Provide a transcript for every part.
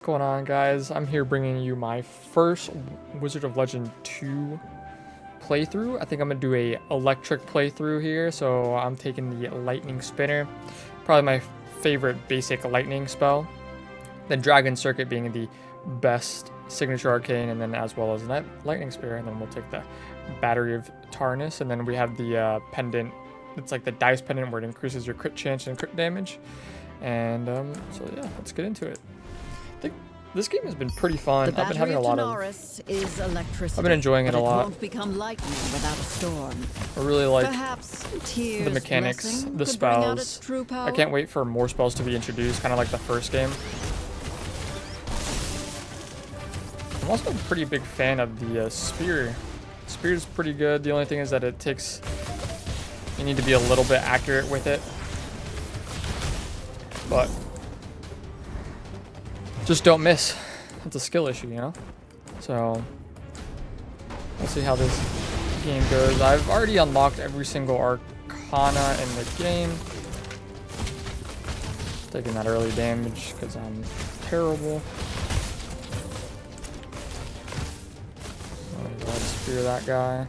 What's going on, guys? I'm here bringing you my first Wizard of Legend 2 playthrough. I think I'm gonna do a electric playthrough here, so I'm taking the lightning spinner, probably my favorite basic lightning spell. Then Dragon Circuit being the best signature arcane, and then as well as lightning spear, and then we'll take the battery of Tarnus, and then we have the pendant. It's like the dice pendant where it increases your crit chance and crit damage. And so yeah, let's get into it. I think this game has been pretty fun. I've been having a lot of. I've been enjoying it a lot. Won't become lightning without a storm. I really like Perhaps the mechanics, the spells. I can't wait for more spells to be introduced, kind of like the first game. I'm also a pretty big fan of the spear. Spear is pretty good. The only thing is that it takes. You need to be a little bit accurate with it, but just don't miss. It's a skill issue, you know? So, we'll see how this game goes. I've already unlocked every single arcana in the game. Taking that early damage because I'm terrible. Let's spear that guy.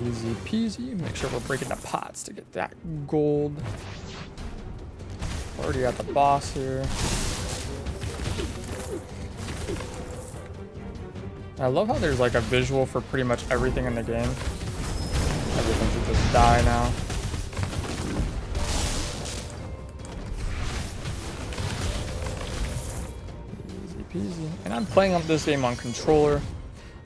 Easy peasy. Make sure we're breaking the pots to get that gold. Already got the boss here. I love how there's like a visual for pretty much everything in the game. Everything should just die now. Easy peasy. And I'm playing up this game on controller.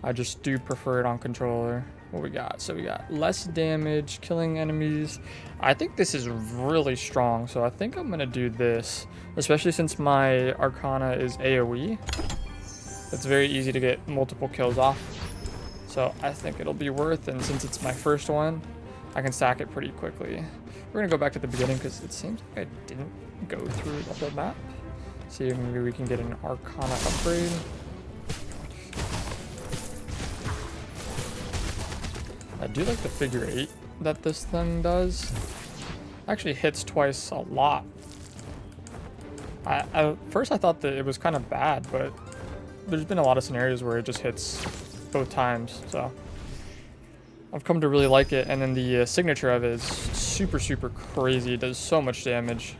I just do prefer it on controller. What we got? So we got less damage, killing enemies. I think this is really strong, so I think I'm gonna do this, especially since my Arcana is AoE. It's very easy to get multiple kills off, so I think it'll be worth. And since it's my first one, I can stack it pretty quickly. We're gonna go back to the beginning because it seems like I didn't go through the whole map. See if maybe we can get an Arcana upgrade. I do like the figure 8 that this thing does. Actually hits twice a lot. At first I thought that it was kind of bad, but there's been a lot of scenarios where it just hits both times, so I've come to really like it. And then the signature of it is super crazy. It does so much damage.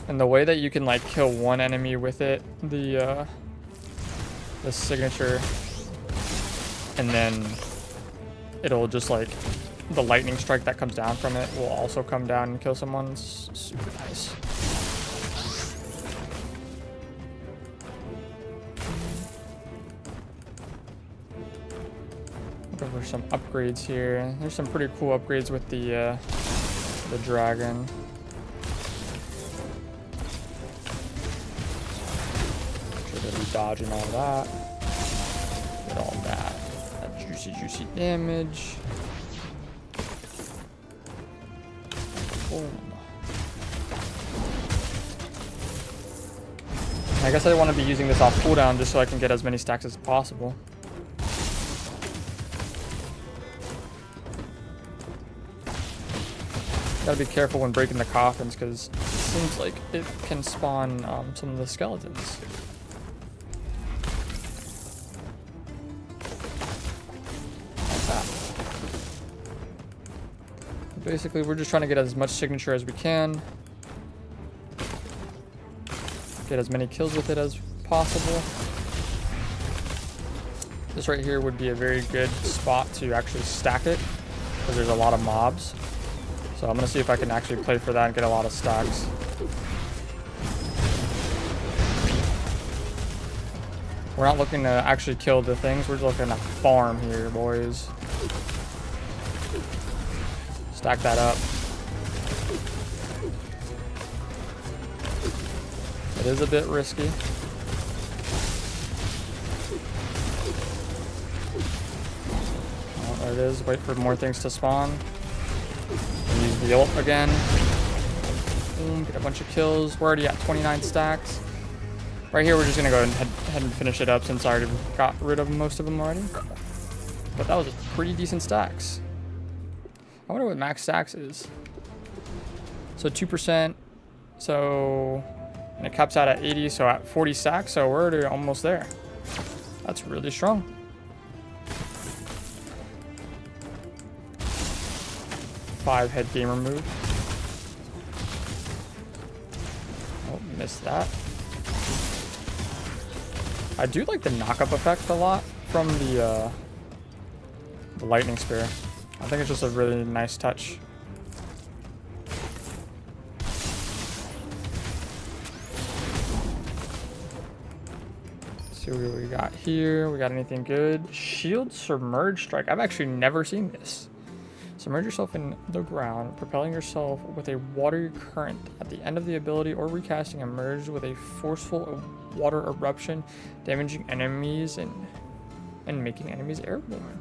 And the way that you can like kill one enemy with it, the signature, and then it'll just like the lightning strike that comes down from it will also come down and kill someone. It's super nice. Looking for some upgrades here. There's some pretty cool upgrades with the dragon. Dodging all that. Get all that juicy damage. Boom. I guess I want to be using this off cooldown just so I can get as many stacks as possible. Gotta be careful when breaking the coffins because it seems like it can spawn some of the skeletons. Basically, we're just trying to get as much signature as we can. Get as many kills with it as possible. This right here would be a very good spot to actually stack it, because there's a lot of mobs. So I'm going to see if I can actually play for that and get a lot of stacks. We're not looking to actually kill the things, we're just looking to farm here, boys. Stack that up. It is a bit risky. Oh, there it is. Wait for more things to spawn. Use the ult again. Boom, get a bunch of kills. We're already at 29 stacks. Right here, we're just gonna go ahead and finish it up since I already got rid of most of them already. But that was pretty decent stacks. wonder what max stacks is. So 2%. So, and it caps out at 80, so at 40 stacks, so we're already almost there. That's really strong. Five head gamer move. Oh, missed that. I do like the knock-up effect a lot from the lightning spear. I think it's just a really nice touch. See what we got here. We got anything good? Shield Submerge Strike. I've actually never seen this. Submerge yourself in the ground, propelling yourself with a watery current. At the end of the ability or recasting, emerge with a forceful water eruption, damaging enemies and making enemies airborne.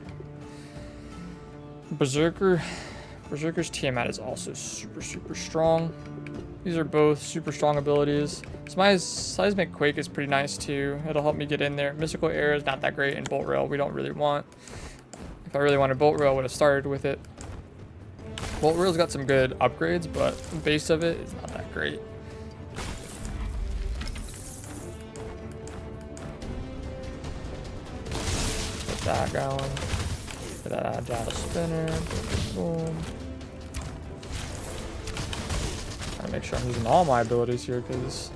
Berserker's Tiamat is also super strong. These are both super strong abilities. So my Seismic Quake is pretty nice too. It'll help me get in there. Mystical Air is not that great, and Bolt Rail we don't really want. If I really wanted Bolt Rail, I would have started with it. Bolt Rail's got some good upgrades, but the base of it is not that great. Get that going. Get that Agile Spinner. Boom. Trying to make sure I'm using all my abilities here, because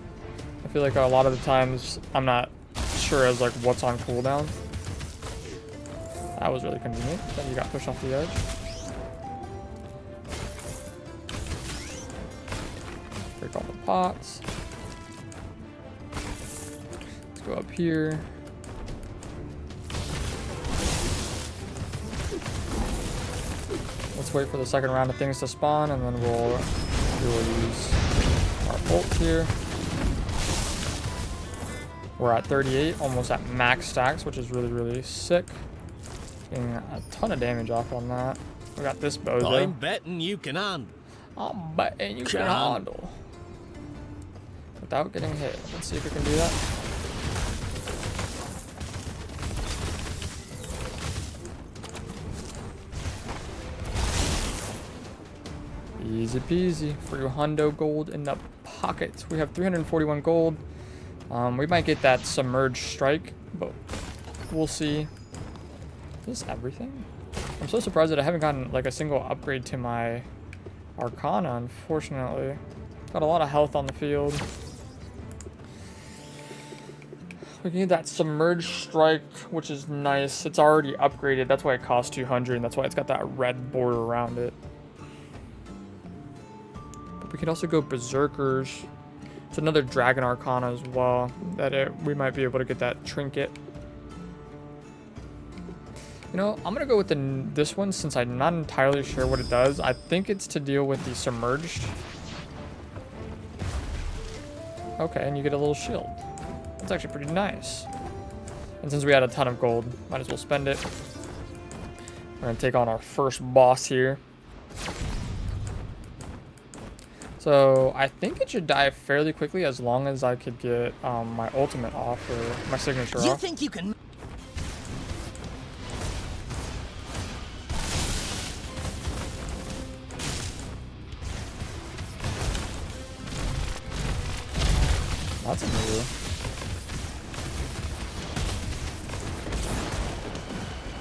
I feel like a lot of the times I'm not sure as like what's on cooldown. That was really convenient that you got pushed off the edge. Break all the pots. Let's go up here. Let's wait for the second round of things to spawn, and then we'll use our ult here. We're at 38, almost at max stacks, which is really sick. Getting a ton of damage off on that. We got this bozo. I'm betting you can handle. I'm betting you can handle. Without getting hit. Let's see if we can do that. Easy peasy. Free hundo gold in the pocket. We have 341 gold. We might get that Submerged Strike, but we'll see. Is this everything? I'm so surprised that I haven't gotten like a single upgrade to my Arcana, unfortunately. Got a lot of health on the field. We can get that Submerged Strike, which is nice. It's already upgraded. That's why it costs 200, and that's why it's got that red border around it. But we can also go Berserkers. It's another Dragon Arcana as well. We might be able to get that trinket. You know, I'm gonna go with this one since I'm not entirely sure what it does. I think it's to deal with the submerged. Okay, and you get a little shield. That's actually pretty nice. And since we had a ton of gold, might as well spend it. We're gonna take on our first boss here. So I think it should die fairly quickly as long as I could get my ultimate off or my signature off. You think you can? That's a move.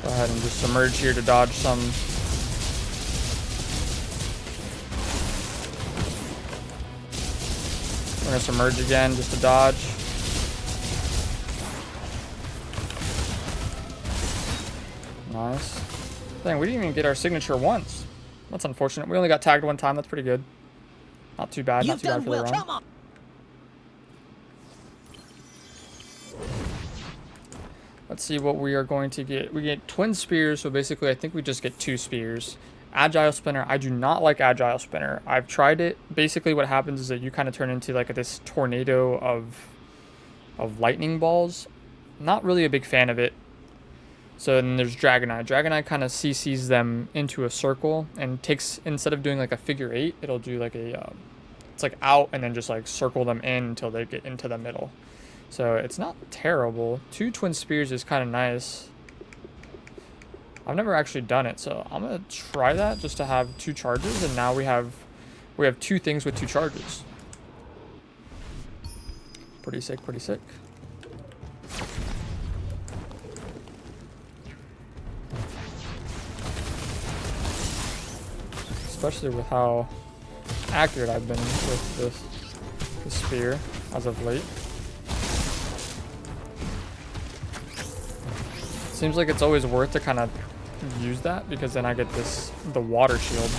Go ahead and just submerge here to dodge some. We're gonna submerge again just to dodge. Nice. Dang, we didn't even get our signature once. That's unfortunate. We only got tagged one time. That's pretty good. Not too bad. Not too bad for the run. Let's see what we are going to get. We get twin spears, so basically I think we just get 2 spears. Agile Spinner, I do not like Agile Spinner. I've tried it. Basically what happens is that you kind of turn into like this tornado of lightning balls. Not really a big fan of it. So then there's Dragonite. Dragonite kind of CCs them into a circle and takes, instead of doing like a figure 8, it'll do like a, it's like out and then just like circle them in until they get into the middle. So it's not terrible. 2 twin spears is kind of nice. I've never actually done it, so I'm gonna try that just to have 2 charges, and now we have 2 things with 2 charges. Pretty sick, pretty sick. Especially with how accurate I've been with this spear as of late. Seems like it's always worth to kind of use that, because then I get the water shield.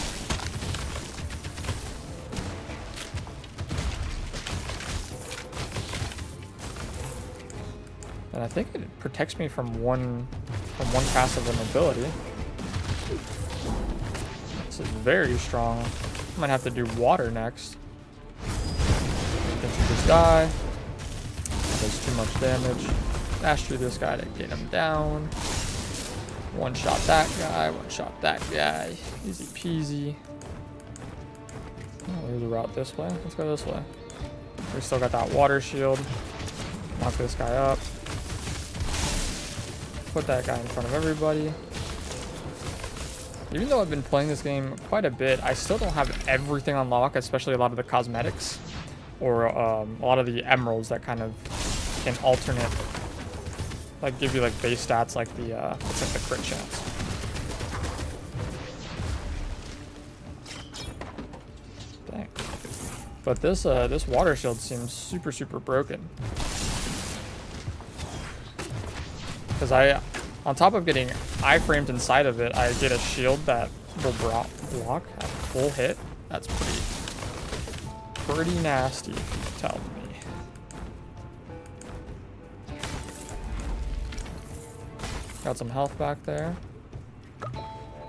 And I think it protects me from one cast of an ability. This is very strong. I might have to do water next. Then you just die. Does too much damage. Dash through this guy to get him down. One shot that guy. One shot that guy. Easy peasy. Oh, there's a route this way. Let's go this way. We still got that water shield. Knock this guy up. Put that guy in front of everybody. Even though I've been playing this game quite a bit, I still don't have everything on lock, especially a lot of the cosmetics or a lot of the emeralds that kind of can alternate, like give you like base stats like the it's like the crit chance. Dang. But this water shield seems super broken. Because on top of getting iframes inside of it, I get a shield that will block at full hit. That's pretty nasty, if you tell me. Got some health back there.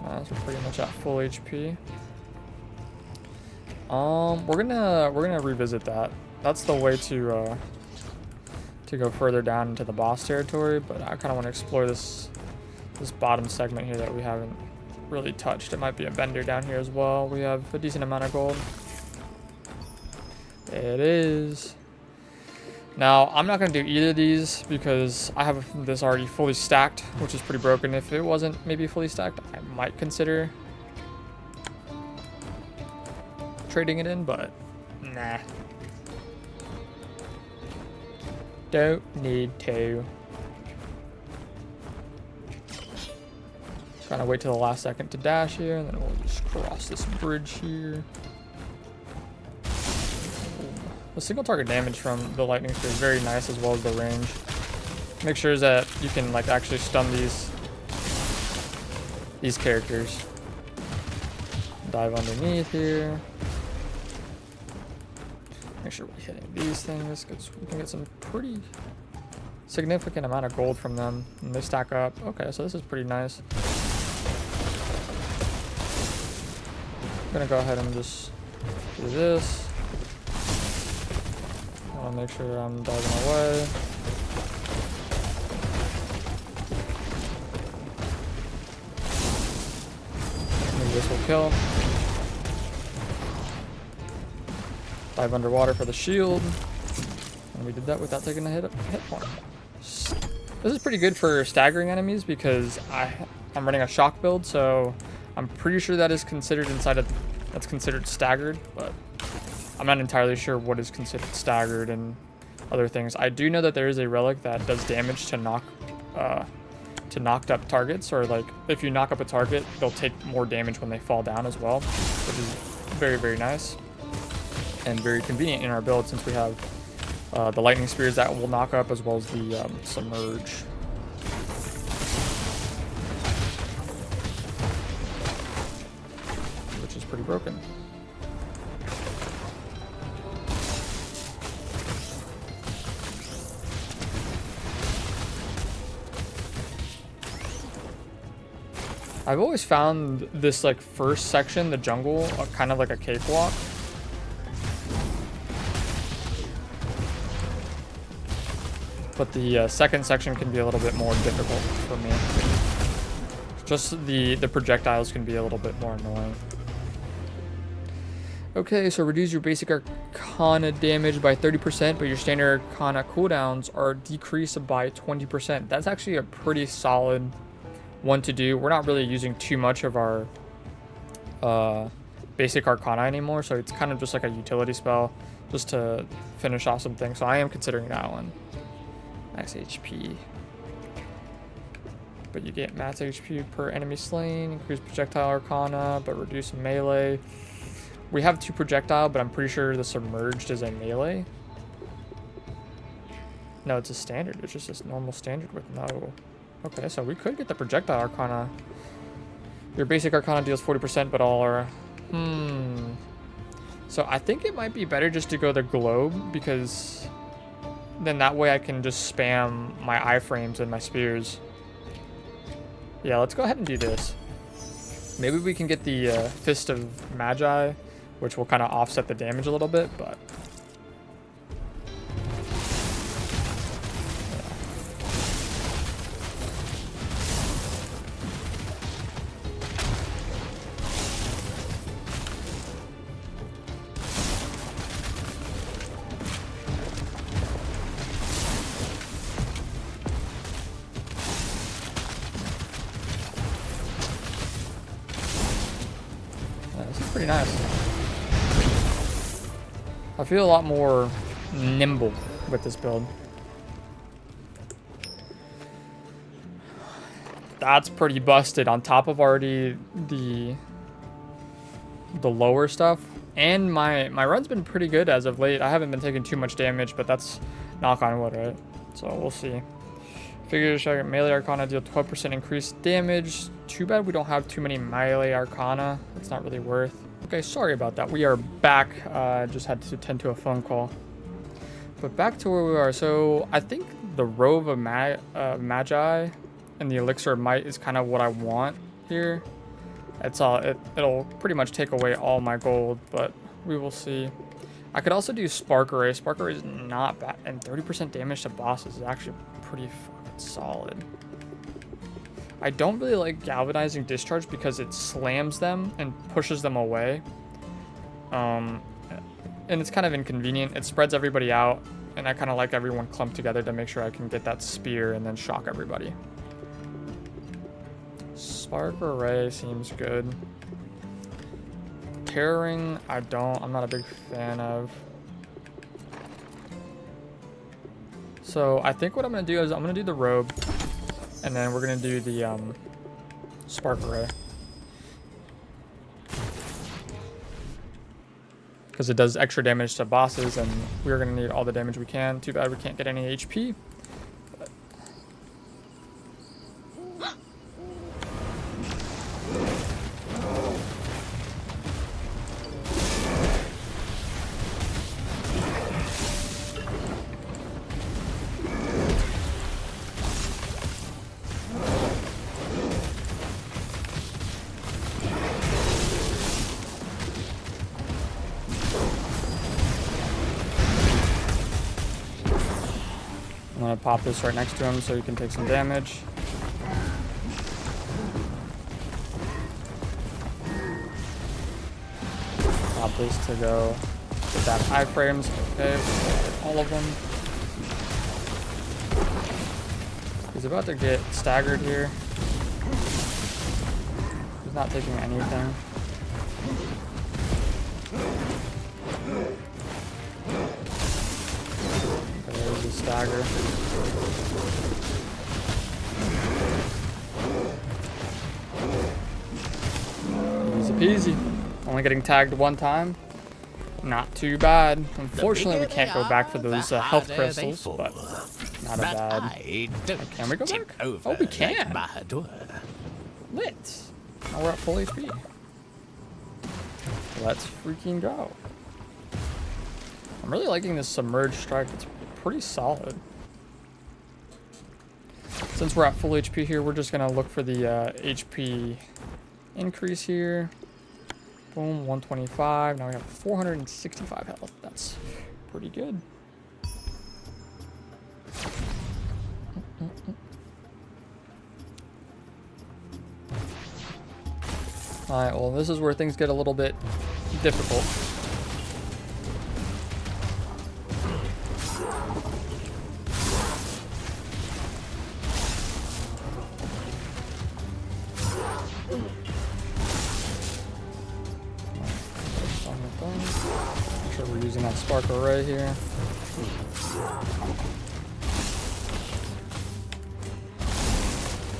Nice, we're pretty much at full HP. We're gonna revisit that. That's the way to go further down into the boss territory, but I kind of want to explore this bottom segment here that we haven't really touched. It might be a bender down here as well. We have a decent amount of gold. It is. Now, I'm not going to do either of these because I have this already fully stacked, which is pretty broken. If it wasn't maybe fully stacked, I might consider trading it in, but nah. Don't need to. Kind of wait till the last second to dash here, and then we'll just cross this bridge here. The single target damage from the lightning spear is very nice, as well as the range. Make sure that you can like actually stun these characters. Dive underneath here. Make sure we're hitting these things, because we can get some pretty significant amount of gold from them, and they stack up. Okay, so this is pretty nice. I'm gonna go ahead and just do this. I want to make sure I'm diving away. Maybe this will kill. Dive underwater for the shield. And we did that without taking a hit point. This is pretty good for staggering enemies because I'm running a shock build, so I'm pretty sure that is considered that's considered staggered, but I'm not entirely sure what is considered staggered and other things. I do know that there is a relic that does damage to knocked up targets, or like if you knock up a target, they'll take more damage when they fall down as well, which is very nice and very convenient in our build, since we have the lightning spears that will knock up, as well as the submerge. Which is pretty broken. I've always found this like first section, the jungle, kind of like a cakewalk. But the second section can be a little bit more difficult for me. Just the projectiles can be a little bit more annoying. Okay, so reduce your basic Arcana damage by 30%, but your standard Arcana cooldowns are decreased by 20%. That's actually a pretty solid want to do. We're not really using too much of our basic Arcana anymore, so it's kind of just like a utility spell just to finish off some things. So I am considering that one. Max HP. But you get max HP per enemy slain, increase projectile Arcana, but reduce melee. We have 2 projectile, but I'm pretty sure the submerged is a melee. No, it's a standard. It's just a normal standard with no. Okay, so we could get the projectile Arcana. Your basic Arcana deals 40%, but all are... So I think it might be better just to go the globe, because then that way I can just spam my iframes and my spears. Yeah, let's go ahead and do this. Maybe we can get the Fist of Magi, which will kind of offset the damage a little bit, but... pretty nice. I feel a lot more nimble with this build. That's pretty busted on top of already the lower stuff. And my run's been pretty good as of late. I haven't been taking too much damage, but that's knock on wood, right? So we'll see. Figure melee Arcana deal 12% increased damage. Too bad we don't have too many melee Arcana. It's not really worth. Okay, sorry about that. We are back. Just had to attend to a phone call. But back to where we are. So I think the Robe of Magi and the Elixir of Might is kind of what I want here. It'll pretty much take away all my gold, but we will see. I could also do Spark Array. Spark Array is not bad, and 30% damage to bosses is actually pretty fucking solid. I don't really like Galvanizing Discharge because it slams them and pushes them away. And it's kind of inconvenient. It spreads everybody out, and I kind of like everyone clumped together to make sure I can get that spear and then shock everybody. Spark Array seems good. Terroring, I'm not a big fan of. So I think what I'm going to do is I'm going to do the Robe, and then we're going to do the Spark Array. Because it does extra damage to bosses, and we're going to need all the damage we can. Too bad we can't get any HP. But I'm going to pop this right next to him so he can take some damage. Pop this to go get that iframes. Okay, get all of them. He's about to get staggered here. He's not taking anything. There's a stagger. Easy peasy. Only getting tagged one time. Not too bad. Unfortunately, we can't go back for those health crystals, but not a bad. Can we go back? Oh, we can. Lit. Now we're at full HP. Let's freaking go. I'm really liking this Submerged Strike. It's pretty solid. Since we're at full HP here, we're just gonna look for the HP increase here. Boom, 125. Now we have 465 health. That's pretty good. Alright, well, this is where things get a little bit difficult. Make sure we're using that spark array here.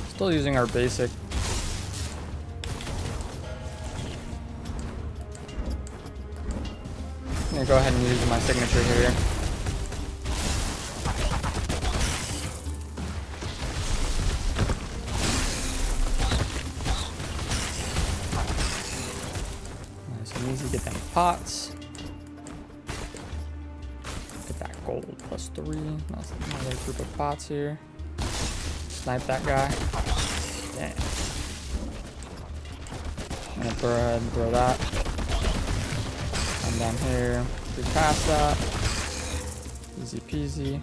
Still using our basic. I'm gonna go ahead and use my signature here. Nice and easy, get them pots. Get that gold +3. That's another group of pots here. Snipe that guy. Damn. I'm gonna go ahead and throw that. Come down here, we pass that. Easy peasy.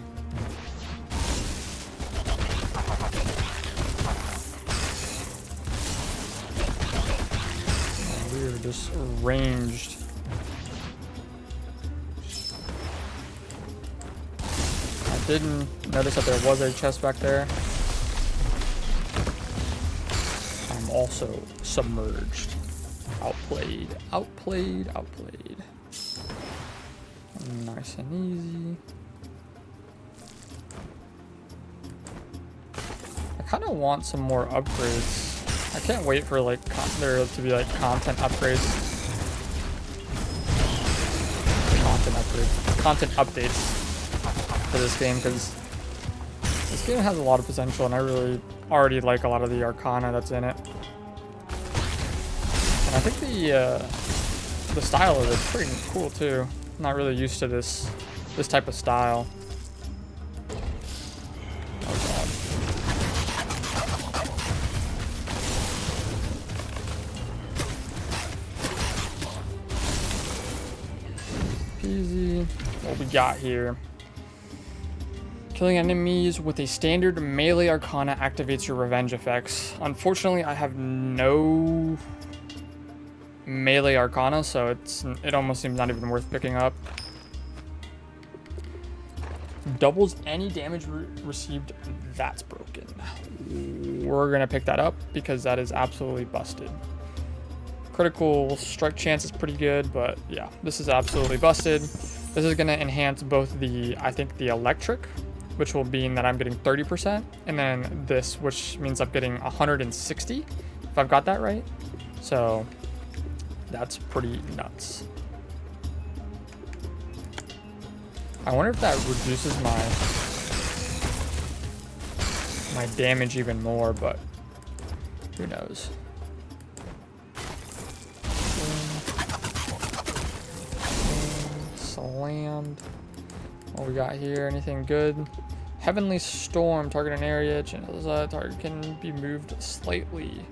And we are just ranged. I didn't notice that there was a chest back there. I'm also submerged. Outplayed, outplayed, outplayed. Nice and easy. I kind of want some more upgrades. I can't wait for like there to be like content upgrades. Content updates for this game, because this game has a lot of potential and I really already like a lot of the arcana that's in it. And I think the style of it's pretty cool too. I'm not really used to this type of style. Oh god. Easy. What we got here? Killing enemies with a standard melee arcana activates your revenge effects. Unfortunately, I have no melee arcana, so it almost seems not even worth picking up. Doubles any damage received. That's broken. We're gonna pick that up because that is absolutely busted. Critical strike chance is pretty good, but yeah, this is absolutely busted. This is gonna enhance both I think the electric, which will mean that I'm getting 30%, and then this, which means I'm getting 160, if I've got that right. So that's pretty nuts. I wonder if that reduces my damage even more, but who knows. Slammed. What we got here? Anything good? Heavenly Storm. Target an area. Target can be moved slightly.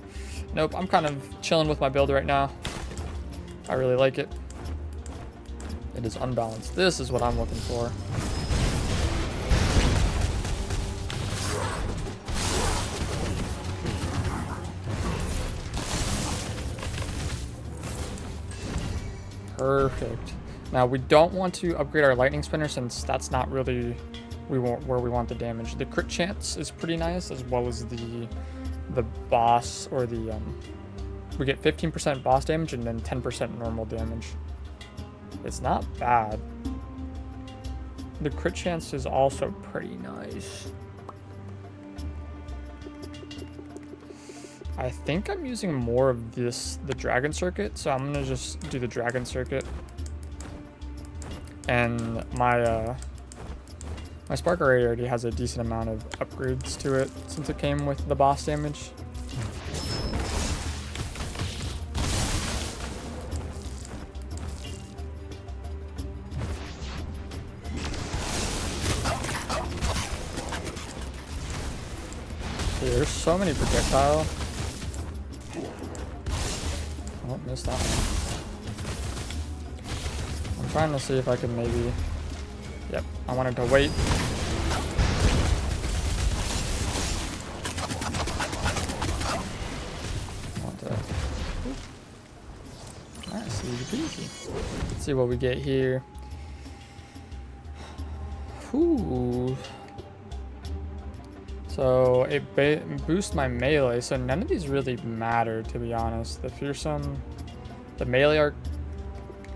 Nope. I'm kind of chilling with my build right now. I really like it. It is unbalanced. This is what I'm looking for. Perfect. Now we don't want to upgrade our lightning spinner since that's not really where we want the damage. The crit chance is pretty nice, as well as the boss, or the we get 15% boss damage and then 10% normal damage. It's not bad. The crit chance is also pretty nice. I think I'm using more of the dragon circuit, so I'm gonna just do the dragon circuit. And my spark array already has a decent amount of upgrades to it since it came with the boss damage. There's so many projectile. Oh, missed that one. I'm trying to see if I can maybe... Yep, I wanted to wait. Nice, easy peasy. Let's see what we get here. Ooh. So it boosts my melee, so none of these really matter, to be honest. The fearsome, the melee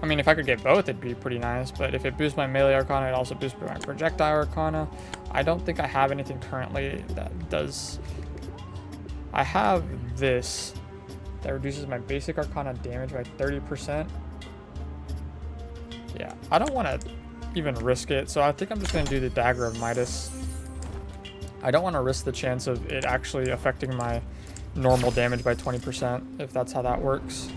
I mean, if I could get both, it'd be pretty nice. But if it boosts my melee arcana, it also boosts my projectile arcana. I don't think I have anything currently that does. I have this that reduces my basic arcana damage by 30%. Yeah, I don't want to even risk it, so I think I'm just going to do the Dagger of Midas. I don't want to risk the chance of it actually affecting my normal damage by 20%, if that's how that works.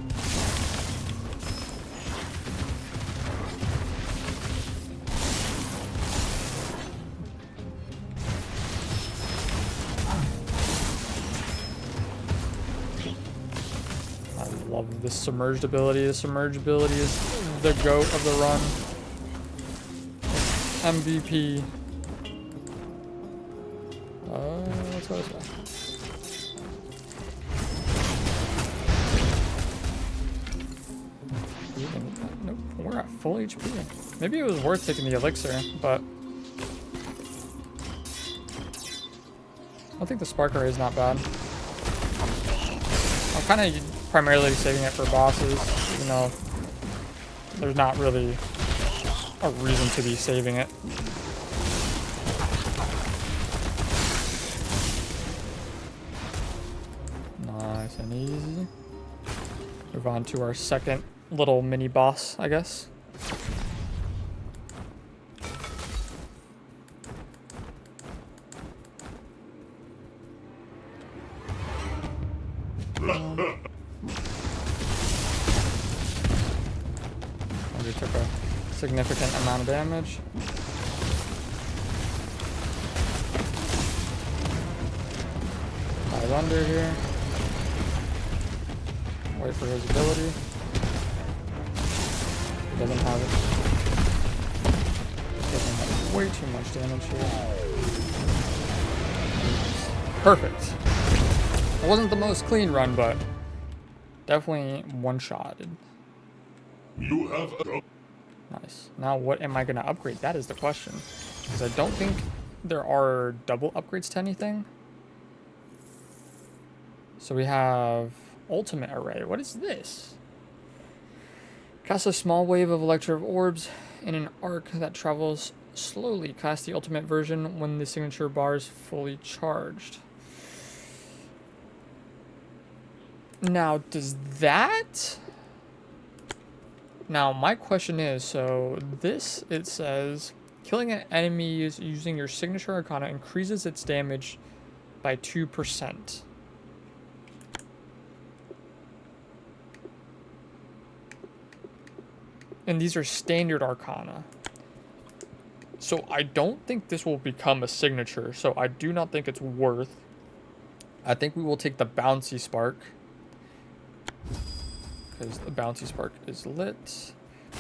I love this submerged ability. The submerged ability is the GOAT of the run. MVP. Let's go this way. Nope, we're at full HP. Maybe it was worth taking the elixir, but I think the spark array is not bad. I'm kind of primarily saving it for bosses, even though there's not really a reason to be saving it. Nice and easy. Move on to our second little mini boss, I guess. We took a significant amount of damage. Dive under here. Wait for his ability. Doesn't have it. Doesn't have way too much damage here. Perfect. It wasn't the most clean run, but definitely one-shotted. You have a... Nice. Now what am I going to upgrade? That is the question. Because I don't think there are double upgrades to anything. So we have Ultimate Array. What is this? Cast a small wave of electric orbs in an arc that travels slowly. Cast the ultimate version when the signature bar is fully charged. Now, does that... Now, my question is, so this, it says, killing an enemy using your signature arcana increases its damage by 2%. And these are standard arcana. So I don't think this will become a signature, so I do not think it's worth. I think we will take the bouncy spark. Because the bouncy spark is lit.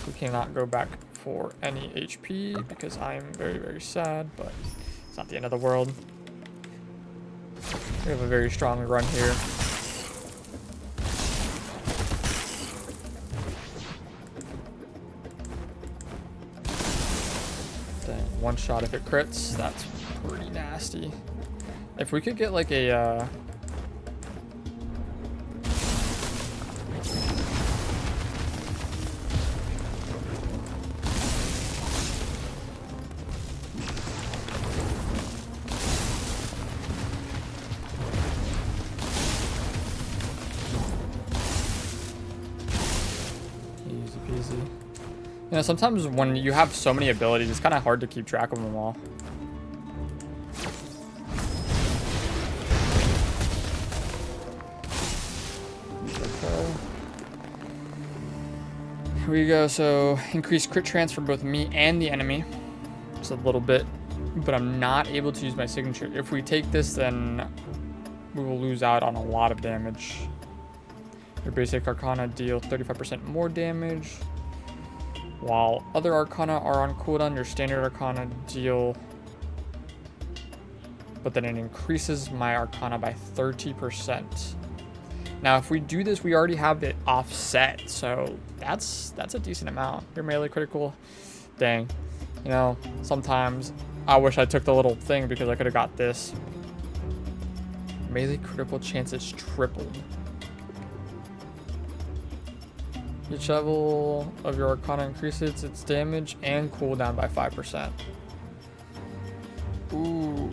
We cannot go back for any HP because I'm very, very sad, but it's not the end of the world. We have a very strong run here. Dang, one shot if it crits, that's pretty nasty. If we could get like a You know, sometimes when you have so many abilities, it's kind of hard to keep track of them all. Okay. Here we go. So, increase crit chance for both me and the enemy. Just a little bit. But I'm not able to use my signature. If we take this, then we will lose out on a lot of damage. Your basic arcana deal 35% more damage. While other arcana are on cooldown, your standard arcana deal, but then it increases my arcana by 30%. Now, if we do this, we already have it offset, so that's a decent amount. Your melee critical, dang. You know, sometimes I wish I took the little thing because I could have got this. Melee critical chances tripled. Each level of your Arcana increases its damage and cooldown by 5%. Ooh.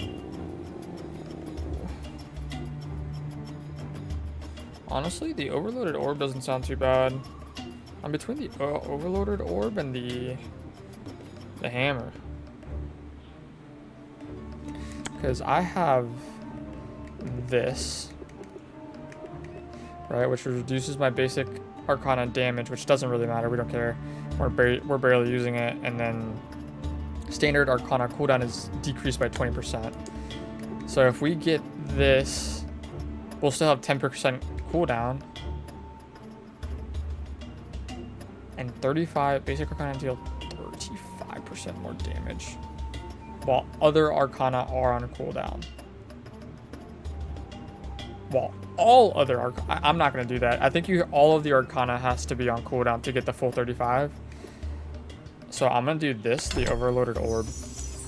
Honestly, the overloaded orb doesn't sound too bad. I'm between the overloaded orb and the hammer. Because I have this, right, which reduces my basic Arcana damage, which doesn't really matter. We don't care. We're barely using it. And then standard Arcana cooldown is decreased by 20%. So if we get this, we'll still have 10% cooldown. And 35 basic Arcana deal 35% more damage, while other Arcana are on cooldown. Well, all other Arcana, I'm not going to do that. I think all of the Arcana has to be on cooldown to get the full 35. So I'm going to do this, the overloaded orb,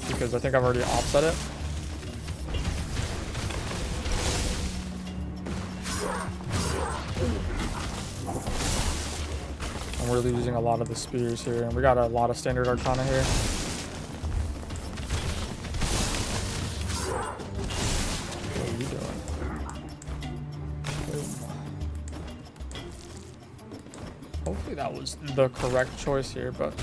because I think I've already offset it. I'm really using a lot of the spears here, and we got a lot of standard Arcana here. What are you doing? Boom. Hopefully that was the correct choice here, but...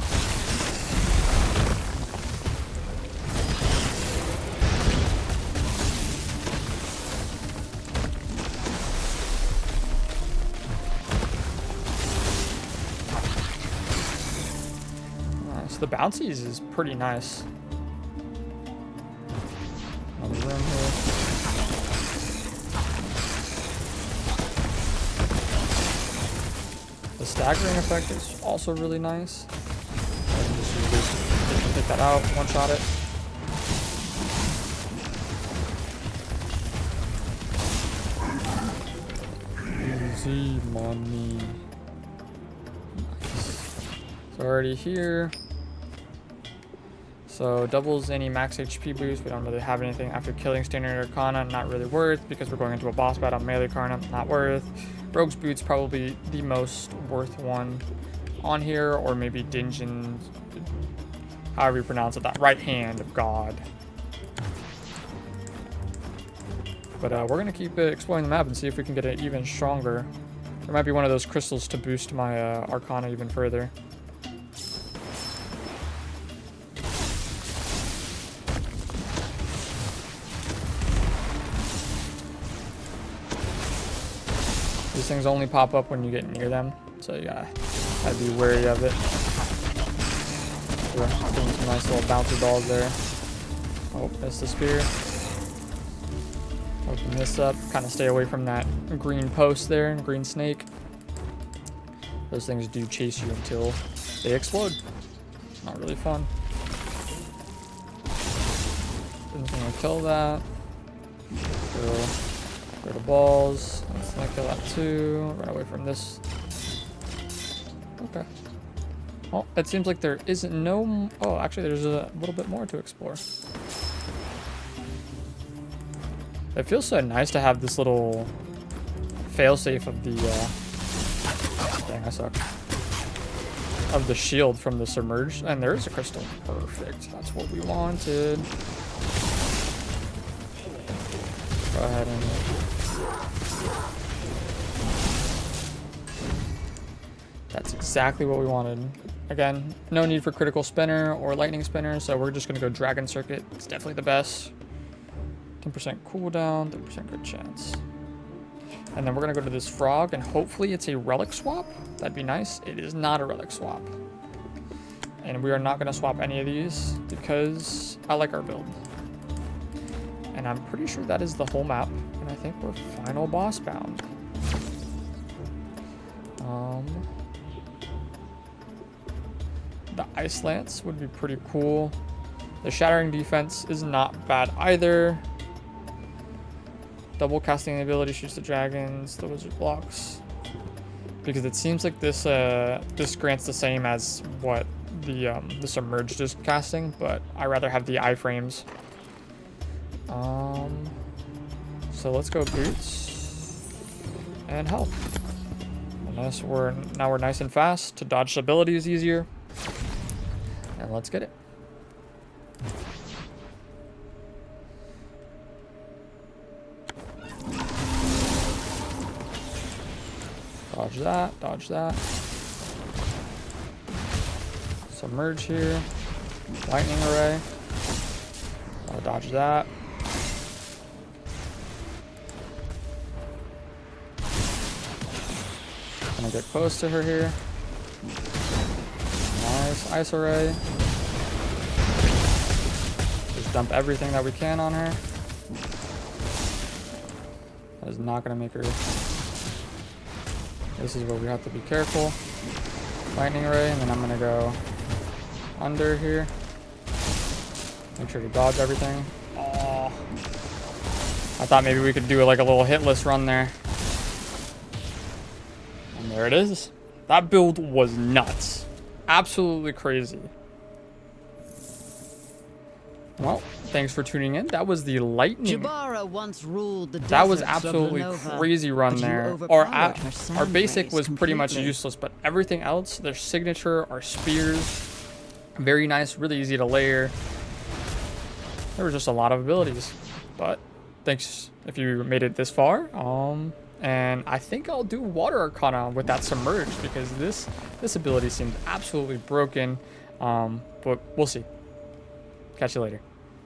the bouncies is pretty nice. Another room here. The staggering effect is also really nice. Just use this. Take that out, one shot it. Easy money. Nice. It's already here. So doubles any max HP boost. We don't really have anything after killing standard Arcana. Not really worth, because we're going into a boss battle on melee Arcana. Not worth. Rogue's Boots probably the most worth one on here, or maybe Dingens, however you pronounce it, that right hand of God. But we're gonna keep exploring the map and see if we can get it even stronger. There might be one of those crystals to boost my Arcana even further. These things only pop up when you get near them, so you gotta be wary of it. We're getting some nice little bouncy balls there. Oh, missed the spear. Open this up. Kind of stay away from that green post there, green snake. Those things do chase you until they explode. Not really fun. Isn't gonna kill that. Go to balls. Let's not kill that too. Run away from this. Okay. Well, it seems like there isn't no... Oh, actually, there's a little bit more to explore. It feels so nice to have this little failsafe of the... Dang, I suck. Of the shield from the submerged. And there is a crystal. Perfect. That's what we wanted. Go ahead and... That's exactly what we wanted. Again, no need for critical spinner or lightning spinner, so we're just gonna go dragon circuit. It's definitely the best. 10% cooldown, 30% good chance. And then we're gonna go to this frog, and hopefully it's a relic swap. That'd be nice. It is not a relic swap. And we are not gonna swap any of these because I like our build. And I'm pretty sure that is the whole map, and I think we're final boss bound. The Ice Lance would be pretty cool. The Shattering Defense is not bad either. Double casting ability shoots the dragons, the wizard blocks. Because it seems like this this grants the same as what the submerged is casting, but I rather have the iframes. So let's go boots and health. Now we're nice and fast. To dodge the ability is easier. And let's get it. Dodge that, dodge that. Submerge here. Lightning array. I'll dodge that. Gonna get close to her here. Nice ice array. Just dump everything that we can on her. That is not gonna make her. This is where we have to be careful. Lightning array, and then I'm gonna go under here. Make sure to dodge everything. Oh, I thought maybe we could do like a little hitless run there. And there it is. That build was nuts. Absolutely crazy. Well, thanks for tuning in. That was the lightning. Jabara once ruled the That was deserts of absolutely Lenova, crazy run but you there. overpowered her Our sound basic rays was pretty much completely. useless, but everything else, their signature, our spears, very nice, really easy to layer. There were just a lot of abilities, but thanks if you made it this far. And I think I'll do Water Arcana with that Submerge because this ability seemed absolutely broken. But we'll see. Catch you later.